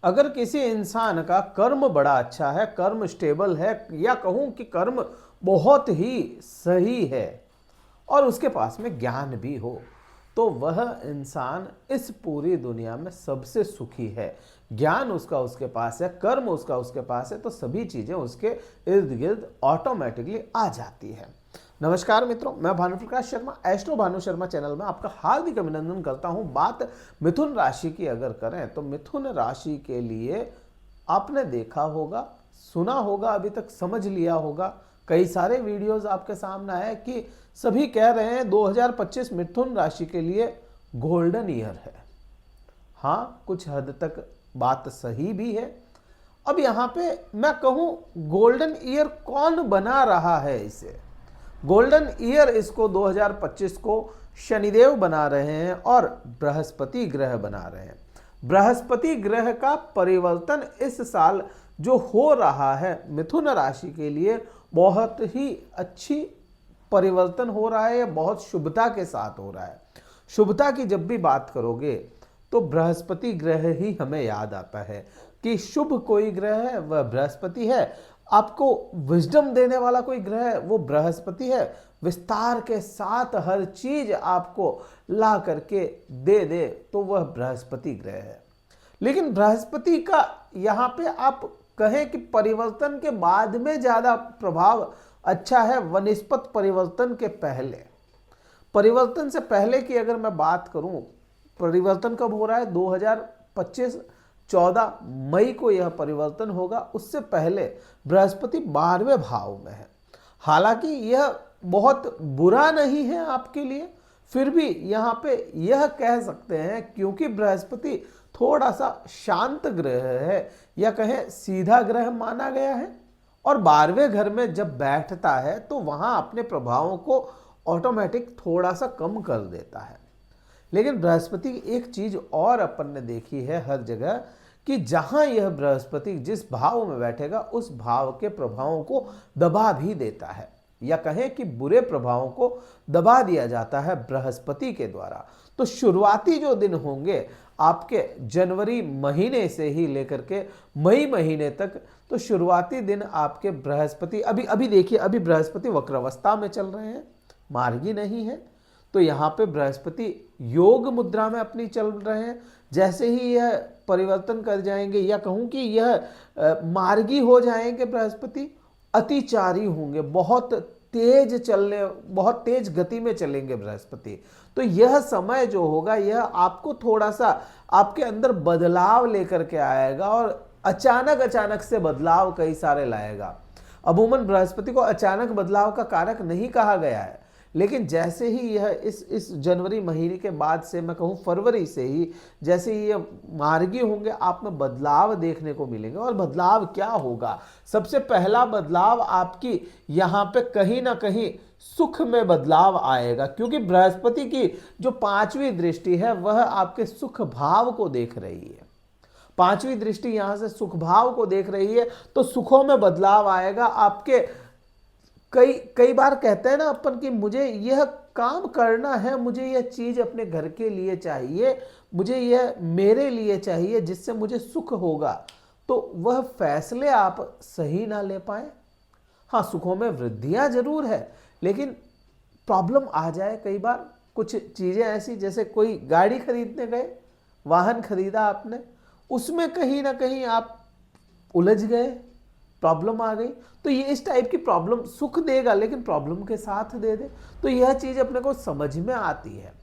अगर किसी इंसान का कर्म बड़ा अच्छा है, कर्म स्टेबल है, या कहूं कि कर्म बहुत ही सही है और उसके पास में ज्ञान भी हो, तो वह इंसान इस पूरी दुनिया में सबसे सुखी है। ज्ञान उसका उसके पास है, कर्म उसका उसके पास है, तो सभी चीजें उसके इर्द गिर्द ऑटोमेटिकली आ जाती है। नमस्कार मित्रों, मैं भानुप्रकाश शर्मा एस्ट्रो भानु शर्मा चैनल में आपका हार्दिक अभिनंदन करता हूं। बात मिथुन राशि की अगर करें तो मिथुन राशि के लिए आपने देखा होगा, सुना होगा, अभी तक समझ लिया होगा, कई सारे वीडियोस आपके सामने आए कि सभी कह रहे हैं 2025 मिथुन राशि के लिए गोल्डन ईयर है। हाँ, कुछ हद तक बात सही भी है। अब यहां पे मैं कहूं गोल्डन ईयर कौन बना रहा है इसे? गोल्डन ईयर इसको 2025 को शनिदेव बना रहे हैं और बृहस्पति ग्रह बना रहे हैं। बृहस्पति ग्रह का परिवर्तन इस साल जो हो रहा है मिथुन राशि के लिए बहुत ही अच्छी परिवर्तन हो रहा है, बहुत शुभता के साथ हो रहा है। शुभता की जब भी बात करोगे तो बृहस्पति ग्रह ही हमें याद आता है कि शुभ कोई ग्रह है वह बृहस्पति है। आपको विजडम देने वाला कोई ग्रह है वो बृहस्पति है। विस्तार के साथ हर चीज आपको ला करके दे दे तो वह बृहस्पति ग्रह है। लेकिन बृहस्पति का यहाँ पे आप कहें कि परिवर्तन के बाद में ज्यादा प्रभाव अच्छा है वनिस्पत परिवर्तन के पहले। परिवर्तन से पहले की अगर मैं बात करूं, परिवर्तन कब हो रहा है? 2025 14 मई को यह परिवर्तन होगा। उससे पहले बृहस्पति 12वें भाव में है। हालांकि यह बहुत बुरा नहीं है आपके लिए, फिर भी यहाँ पे यह कह सकते हैं क्योंकि बृहस्पति थोड़ा सा शांत ग्रह है या कहें सीधा ग्रह माना गया है और 12वें घर में जब बैठता है तो वहां अपने प्रभावों को ऑटोमेटिक थोड़ा सा कम कर देता है। लेकिन बृहस्पति की एक चीज और अपन ने देखी है हर जगह कि जहां यह बृहस्पति जिस भाव में बैठेगा उस भाव के प्रभावों को दबा भी देता है, या कहें कि बुरे प्रभावों को दबा दिया जाता है बृहस्पति के द्वारा। तो शुरुआती जो दिन होंगे आपके जनवरी महीने से ही लेकर के मई महीने तक, तो शुरुआती दिन आपके बृहस्पति अभी देखिए, अभी बृहस्पति वक्रावस्था में चल रहे हैं, मार्गी नहीं है। तो यहाँ पे बृहस्पति योग मुद्रा में अपनी चल रहे हैं। जैसे ही यह परिवर्तन कर जाएंगे या कहूँ कि यह मार्गी हो जाएंगे, बृहस्पति अतिचारी होंगे, बहुत तेज गति में चलेंगे बृहस्पति। तो यह समय जो होगा यह आपको थोड़ा सा आपके अंदर बदलाव लेकर के आएगा और अचानक से बदलाव कई सारे लाएगा। अमूमन बृहस्पति को अचानक बदलाव का कारक नहीं कहा गया है, लेकिन जैसे ही यह इस जनवरी महीने के बाद से मैं कहूँ फरवरी से ही जैसे ही ये मार्गी होंगे आप में बदलाव देखने को मिलेंगे। और बदलाव क्या होगा? सबसे पहला बदलाव आपकी यहाँ पे कहीं ना कहीं सुख में बदलाव आएगा, क्योंकि बृहस्पति की जो 5वीं दृष्टि है वह आपके सुख भाव को देख रही है। 5वीं दृष्टि यहाँ से सुख भाव को देख रही है, तो सुखों में बदलाव आएगा आपके। कई बार कहते हैं ना अपन कि मुझे यह काम करना है, मुझे यह चीज अपने घर के लिए चाहिए, मुझे यह मेरे लिए चाहिए जिससे मुझे सुख होगा, तो वह फैसले आप सही ना ले पाए। हाँ, सुखों में वृद्धियां जरूर है, लेकिन प्रॉब्लम आ जाए कई बार। कुछ चीजें ऐसी, जैसे कोई गाड़ी खरीदने गए, वाहन खरीदा आपने, उसमें कहीं ना कहीं आप उलझ गए, प्रॉब्लम आ गई, तो ये इस टाइप की प्रॉब्लम सुख देगा लेकिन प्रॉब्लम के साथ दे दे, तो यह चीज अपने को समझ में आती है।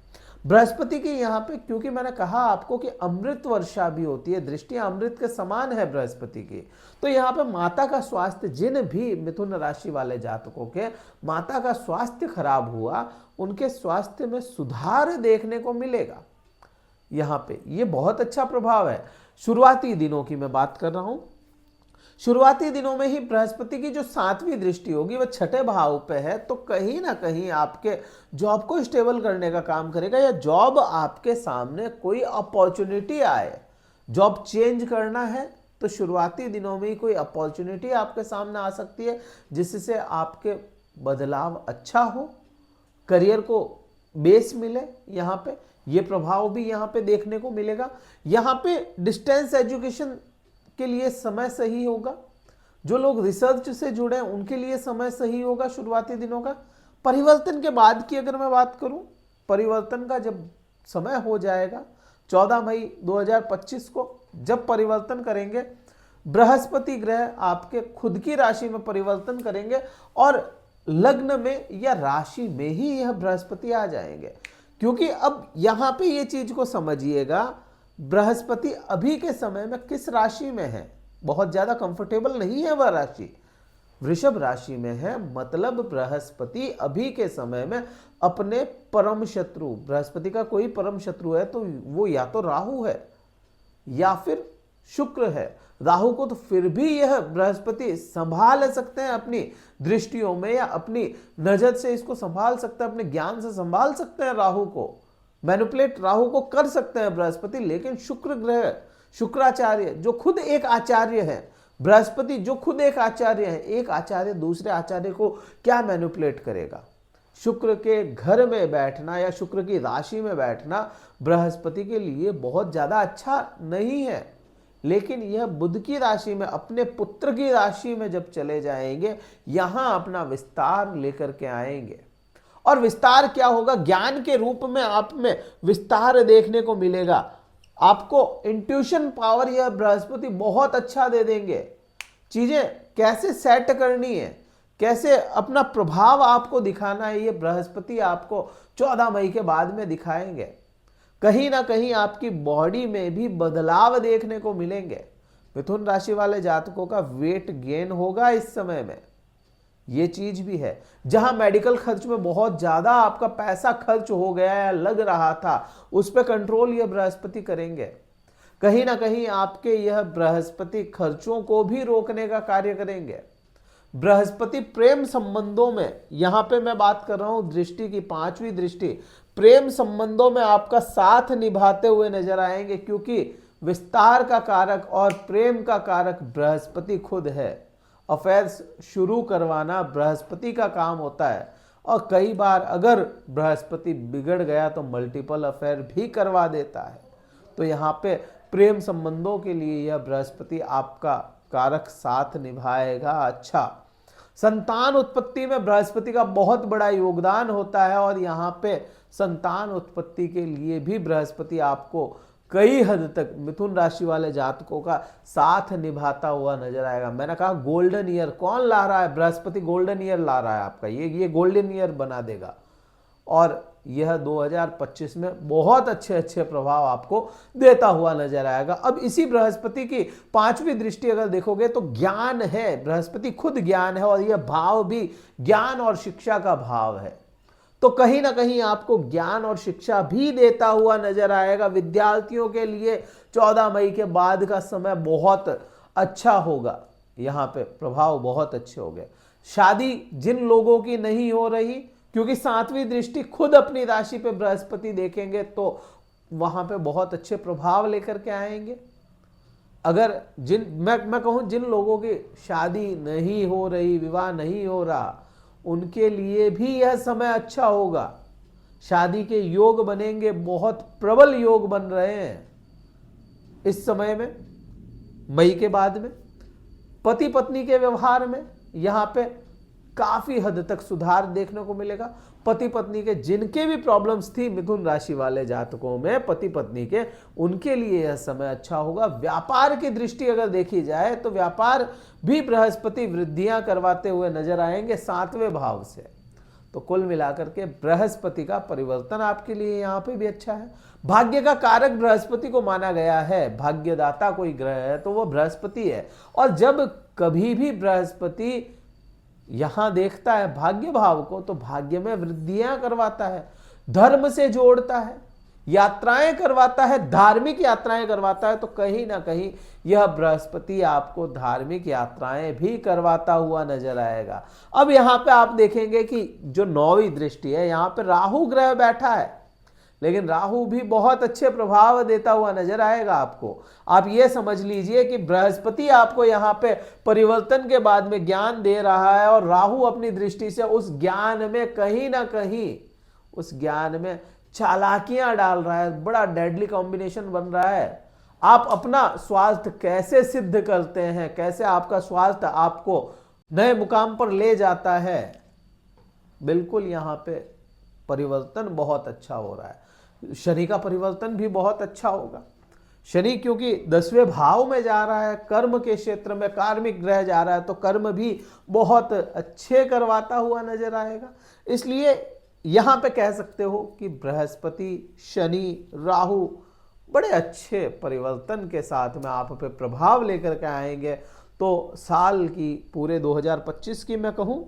बृहस्पति की यहाँ पे, क्योंकि मैंने कहा आपको कि अमृत वर्षा भी होती है, दृष्टियां अमृत के समान है बृहस्पति की, तो यहाँ पे माता का स्वास्थ्य, जिन भी मिथुन राशि वाले जातकों के माता का स्वास्थ्य खराब हुआ, उनके स्वास्थ्य में सुधार देखने को मिलेगा। यहाँ पे ये बहुत अच्छा प्रभाव है। शुरुआती दिनों की मैं बात कर रहा हूं। शुरुआती दिनों में ही बृहस्पति की जो 7वीं दृष्टि होगी वह 6ठे भाव पे है, तो कहीं ना कहीं आपके जॉब को स्टेबल करने का काम करेगा, या जॉब आपके सामने कोई अपॉर्चुनिटी आए, जॉब चेंज करना है तो शुरुआती दिनों में ही कोई अपॉर्चुनिटी आपके सामने आ सकती है जिससे आपके बदलाव अच्छा हो, करियर को बेस मिले यहाँ पे, ये प्रभाव भी यहाँ पे देखने को मिलेगा। यहाँ पे डिस्टेंस एजुकेशन के लिए समय सही होगा। जो लोग रिसर्च से जुड़े हैं उनके लिए समय सही होगा शुरुआती दिनों का। परिवर्तन के बाद की अगर मैं बात करूं, परिवर्तन का जब समय हो जाएगा 14 मई 2025 को, जब परिवर्तन करेंगे, बृहस्पति ग्रह आपके खुद की राशि में परिवर्तन करेंगे और लग्न में या राशि में ही यह बृहस्पति आ जाएंगे। क्योंकि अब यहां पे ये चीज को समझिएगा, बृहस्पति अभी के समय में किस राशि में है, बहुत ज्यादा कंफर्टेबल नहीं है वह राशि, वृषभ राशि में है। मतलब बृहस्पति अभी के समय में अपने परम शत्रु, बृहस्पति का कोई परम शत्रु है तो वो या तो राहु है या फिर शुक्र है। राहु को तो फिर भी यह बृहस्पति संभाल सकते हैं अपनी दृष्टियों में या अपनी नजर से, इसको संभाल सकते हैं, अपने ज्ञान से संभाल सकते हैं, राहु को मैनिपुलेट, राहु को कर सकते हैं बृहस्पति। लेकिन शुक्र ग्रह, शुक्राचार्य जो खुद एक आचार्य है, बृहस्पति जो खुद एक आचार्य है, एक आचार्य दूसरे आचार्य को क्या मैनिपुलेट करेगा। शुक्र के घर में बैठना या शुक्र की राशि में बैठना बृहस्पति के लिए बहुत ज्यादा अच्छा नहीं है। लेकिन यह बुध की राशि में, अपने पुत्र की राशि में जब चले जाएंगे, यहां अपना विस्तार लेकर के आएंगे। और विस्तार क्या होगा, ज्ञान के रूप में आप में विस्तार देखने को मिलेगा। आपको इंट्यूशन पावर यह बृहस्पति बहुत अच्छा दे देंगे। चीजें कैसे सेट करनी है, कैसे अपना प्रभाव आपको दिखाना है, ये बृहस्पति आपको 14 मई के बाद में दिखाएंगे। कहीं ना कहीं आपकी बॉडी में भी बदलाव देखने को मिलेंगे। मिथुन राशि वाले जातकों का वेट गेन होगा इस समय में, ये चीज भी है। जहां मेडिकल खर्च में बहुत ज्यादा आपका पैसा खर्च हो गया या लग रहा था, उस पर कंट्रोल यह बृहस्पति करेंगे। कहीं ना कहीं आपके यह बृहस्पति खर्चों को भी रोकने का कार्य करेंगे। बृहस्पति प्रेम संबंधों में, यहां पे मैं बात कर रहा हूं दृष्टि की, 5वीं दृष्टि, प्रेम संबंधों में आपका साथ निभाते हुए नजर आएंगे। क्योंकि विस्तार का कारक और प्रेम का कारक बृहस्पति खुद है। अफेयर्स शुरू करवाना बृहस्पति का काम होता है। और कई बार अगर बृहस्पति बिगड़ गया तो मल्टीपल अफेयर भी करवा देता है। तो यहाँ पे प्रेम संबंधों के लिए यह बृहस्पति आपका कारक साथ निभाएगा। अच्छा, संतान उत्पत्ति में बृहस्पति का बहुत बड़ा योगदान होता है और यहाँ पे संतान उत्पत्ति के लिए भी बृहस्पति आपको कई हद तक मिथुन राशि वाले जातकों का साथ निभाता हुआ नजर आएगा। मैंने कहा गोल्डन ईयर कौन ला रहा है, बृहस्पति गोल्डन ईयर ला रहा है आपका, ये गोल्डन ईयर बना देगा। और यह 2025 में बहुत अच्छे प्रभाव आपको देता हुआ नजर आएगा। अब इसी बृहस्पति की 5वीं दृष्टि अगर देखोगे तो ज्ञान है, बृहस्पति खुद ज्ञान है और यह भाव भी ज्ञान और शिक्षा का भाव है। तो कहीं ना कहीं आपको ज्ञान और शिक्षा भी देता हुआ नजर आएगा। विद्यार्थियों के लिए 14 मई के बाद का समय बहुत अच्छा होगा, यहाँ पे प्रभाव बहुत अच्छे हो गए। शादी जिन लोगों की नहीं हो रही, क्योंकि 7वीं दृष्टि खुद अपनी राशि पे बृहस्पति देखेंगे तो वहां पे बहुत अच्छे प्रभाव लेकर के आएंगे। अगर मैं कहूं जिन लोगों की शादी नहीं हो रही, विवाह नहीं हो रहा, उनके लिए भी यह समय अच्छा होगा। शादी के योग बनेंगे, बहुत प्रबल योग बन रहे हैं इस समय में, मई के बाद में। पति पत्नी के व्यवहार में यहां पे काफी हद तक सुधार देखने को मिलेगा। पति पत्नी के जिनके भी प्रॉब्लम्स थी मिथुन राशि वाले जातकों में, पति पत्नी के, उनके लिए यह समय अच्छा होगा। व्यापार की दृष्टि अगर देखी जाए तो व्यापार भी बृहस्पति वृद्धियां करवाते हुए नजर आएंगे 7वें भाव से। तो कुल मिलाकर के बृहस्पति का परिवर्तन आपके लिए यहाँ पे भी अच्छा है। भाग्य का कारक बृहस्पति को माना गया है, भाग्यदाता कोई ग्रह है तो वो बृहस्पति है। और जब कभी भी बृहस्पति यहां देखता है भाग्य भाव को तो भाग्य में वृद्धियां करवाता है, धर्म से जोड़ता है, यात्राएं करवाता है, धार्मिक यात्राएं करवाता है। तो कहीं ना कहीं यह बृहस्पति आपको धार्मिक यात्राएं भी करवाता हुआ नजर आएगा। अब यहां पे आप देखेंगे कि जो 9वीं दृष्टि है, यहां पे राहु ग्रह बैठा है, लेकिन राहु भी बहुत अच्छे प्रभाव देता हुआ नजर आएगा आपको। आप ये समझ लीजिए कि बृहस्पति आपको यहाँ पे परिवर्तन के बाद में ज्ञान दे रहा है और राहु अपनी दृष्टि से उस ज्ञान में कहीं ना कहीं, उस ज्ञान में चालाकियां डाल रहा है, बड़ा डेडली कॉम्बिनेशन बन रहा है। आप अपना स्वास्थ्य कैसे सिद्ध करते हैं, कैसे आपका स्वास्थ्य आपको नए मुकाम पर ले जाता है, बिल्कुल यहां पे परिवर्तन बहुत अच्छा हो रहा है। शनि का परिवर्तन भी बहुत अच्छा होगा। शनि क्योंकि 10वें भाव में जा रहा है, कर्म के क्षेत्र में कार्मिक ग्रह जा रहा है, तो कर्म भी बहुत अच्छे करवाता हुआ नजर आएगा। इसलिए यहां पे कह सकते हो कि बृहस्पति, शनि, राहु बड़े अच्छे परिवर्तन के साथ में आप पे प्रभाव लेकर के आएंगे। तो साल की पूरे 2025 की मैं कहूं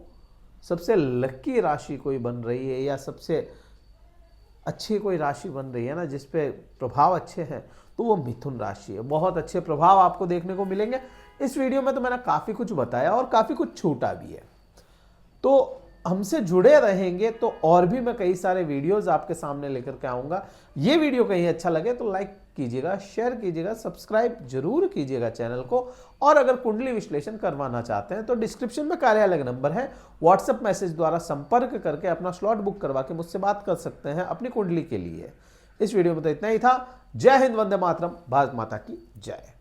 सबसे लकी राशि कोई बन रही है, या सबसे अच्छी कोई राशि बन रही है ना जिसपे प्रभाव अच्छे हैं, तो वो मिथुन राशि है। बहुत अच्छे प्रभाव आपको देखने को मिलेंगे। इस वीडियो में तो मैंने काफी कुछ बताया और काफी कुछ छूटा भी है। तो हमसे जुड़े रहेंगे तो और भी मैं कई सारे वीडियोस आपके सामने लेकर के आऊंगा। ये वीडियो कहीं अच्छा लगे तो लाइक कीजिएगा, शेयर कीजिएगा, सब्सक्राइब जरूर कीजिएगा चैनल को। और अगर कुंडली विश्लेषण करवाना चाहते हैं तो डिस्क्रिप्शन में कार्यालय नंबर है, व्हाट्सएप मैसेज द्वारा संपर्क करके अपना स्लॉट बुक करवा के मुझसे बात कर सकते हैं अपनी कुंडली के लिए। इस वीडियो में तो इतना ही था। जय हिंद, वंदे मातरम, भारत माता की जय।